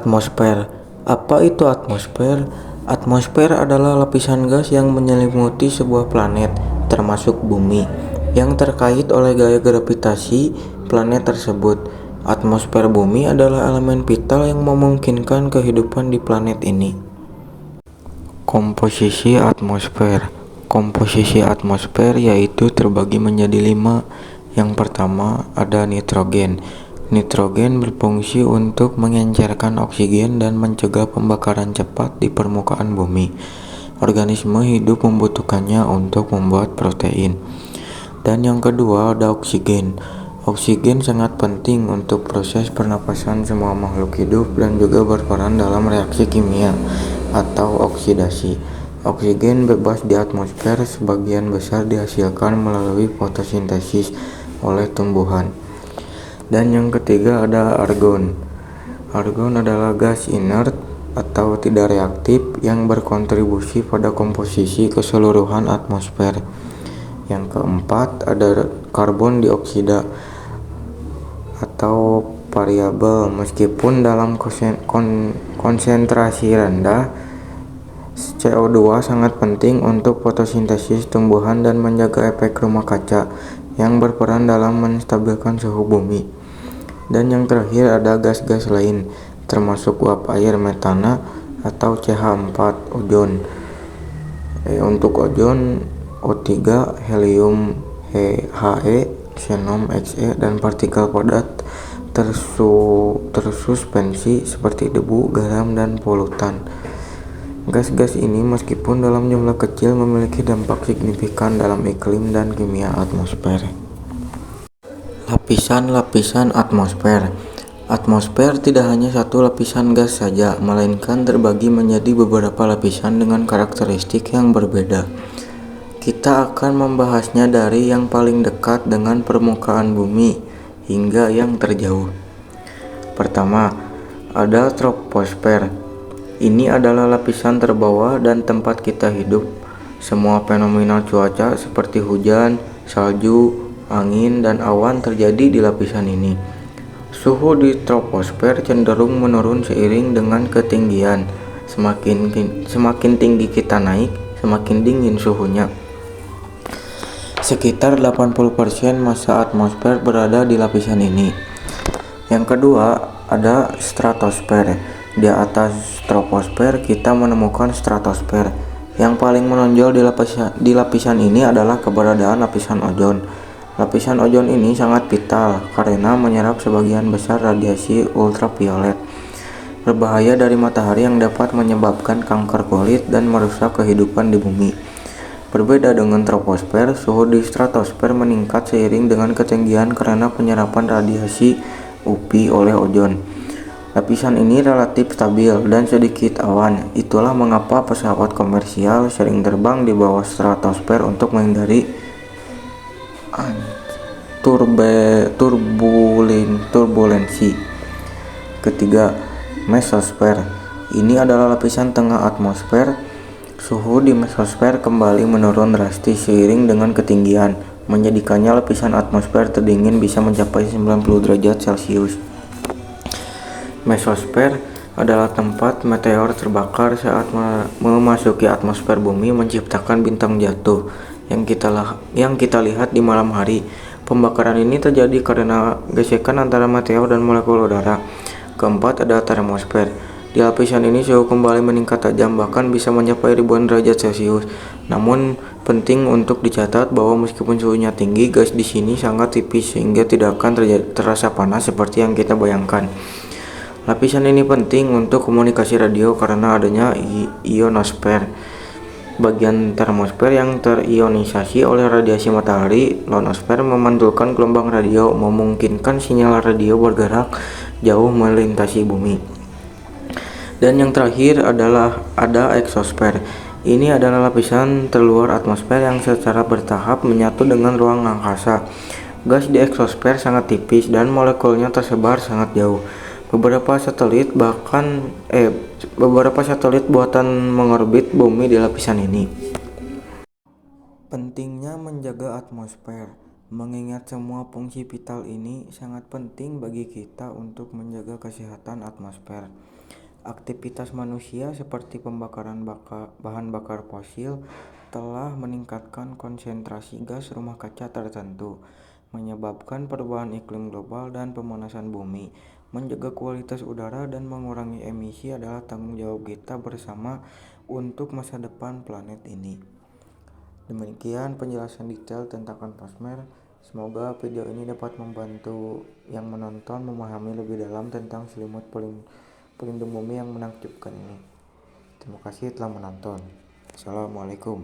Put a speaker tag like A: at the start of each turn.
A: Atmosfer. Apa itu atmosfer? Atmosfer adalah lapisan gas yang menyelimuti sebuah planet, termasuk bumi, yang terkait oleh gaya gravitasi planet tersebut. Atmosfer bumi adalah elemen vital yang memungkinkan kehidupan di planet ini. Komposisi atmosfer. Komposisi atmosfer yaitu terbagi menjadi 5. Yang pertama ada nitrogen. Nitrogen berfungsi untuk mengencerkan oksigen dan mencegah pembakaran cepat di permukaan bumi. Organisme hidup membutuhkannya untuk membuat protein. Dan yang kedua ada oksigen. Oksigen sangat penting untuk proses pernapasan semua makhluk hidup dan juga berperan dalam reaksi kimia atau oksidasi. Oksigen bebas di atmosfer sebagian besar dihasilkan melalui fotosintesis oleh tumbuhan. Dan yang ketiga ada argon. Argon adalah gas inert atau tidak reaktif yang berkontribusi pada komposisi keseluruhan atmosfer. Yang keempat ada karbon dioksida atau variabel. Meskipun dalam konsentrasi rendah, CO2 sangat penting untuk fotosintesis tumbuhan dan menjaga efek rumah kaca yang berperan dalam menstabilkan suhu bumi. Dan yang terakhir ada gas-gas lain, termasuk uap air metana atau CH4, ozon. Untuk ozon, O3, helium He, xenon Xe, dan partikel padat tersuspensi seperti debu, garam, dan polutan. Gas-gas ini meskipun dalam jumlah kecil memiliki dampak signifikan dalam iklim dan kimia atmosfer. Lapisan-lapisan atmosfer. Atmosfer tidak hanya satu lapisan gas saja, melainkan terbagi menjadi beberapa lapisan dengan karakteristik yang berbeda. Kita akan membahasnya dari yang paling dekat dengan permukaan bumi hingga yang terjauh. Pertama, ada troposfer. Ini adalah lapisan terbawah dan tempat kita hidup. Semua fenomena cuaca seperti hujan, salju, angin, dan awan terjadi di lapisan ini. Suhu di troposfer cenderung menurun seiring dengan ketinggian. Semakin tinggi kita naik, semakin dingin suhunya. Sekitar 80% massa atmosfer berada di lapisan ini. Yang kedua, ada stratosfer. Di atas troposfer kita menemukan stratosfer. Yang paling menonjol di lapisan ini adalah keberadaan lapisan ozon. Lapisan ozon ini sangat vital karena menyerap sebagian besar radiasi ultraviolet berbahaya dari matahari yang dapat menyebabkan kanker kulit dan merusak kehidupan di bumi. Berbeda dengan troposfer, suhu di stratosfer meningkat seiring dengan ketinggian karena penyerapan radiasi UV oleh ozon. Lapisan ini relatif stabil dan sedikit awan. Itulah mengapa pesawat komersial sering terbang di bawah stratosfer untuk menghindari turbulensi. Ketiga, mesosfer. Ini adalah lapisan tengah atmosfer. Suhu di mesosfer kembali menurun drastis seiring dengan ketinggian, menjadikannya lapisan atmosfer terdingin bisa mencapai 90 derajat Celcius. Mesosfer adalah tempat meteor terbakar saat memasuki atmosfer bumi menciptakan bintang jatuh yang kita lihat di malam hari. Pembakaran ini terjadi karena gesekan antara meteor dan molekul udara. Keempat ada termosfer. Di lapisan ini suhu kembali meningkat tajam, bahkan bisa mencapai ribuan derajat Celcius. Namun penting untuk dicatat bahwa meskipun suhunya tinggi, gas di sini sangat tipis sehingga tidak akan terasa panas seperti yang kita bayangkan. Lapisan ini penting untuk komunikasi radio karena adanya ionosfer. Bagian termosfer yang terionisasi oleh radiasi matahari. Ionosfer memantulkan gelombang radio, memungkinkan sinyal radio bergerak jauh melintasi bumi. Dan yang terakhir adalah ada eksosfer. Ini adalah lapisan terluar atmosfer yang secara bertahap menyatu dengan ruang angkasa. Gas di eksosfer sangat tipis dan molekulnya tersebar sangat jauh. Beberapa satelit buatan mengorbit bumi di lapisan ini. Pentingnya menjaga atmosfer. Mengingat semua fungsi vital ini sangat penting bagi kita untuk menjaga kesehatan atmosfer. Aktivitas manusia seperti pembakaran bahan bakar fosil telah meningkatkan konsentrasi gas rumah kaca tertentu, menyebabkan perubahan iklim global dan pemanasan bumi. Menjaga kualitas udara dan mengurangi emisi adalah tanggung jawab kita bersama untuk masa depan planet ini. Demikian penjelasan detail tentang atmosfer. Semoga video ini dapat membantu yang menonton memahami lebih dalam tentang selimut pelindung bumi yang menakjubkan ini. Terima kasih telah menonton. Assalamualaikum.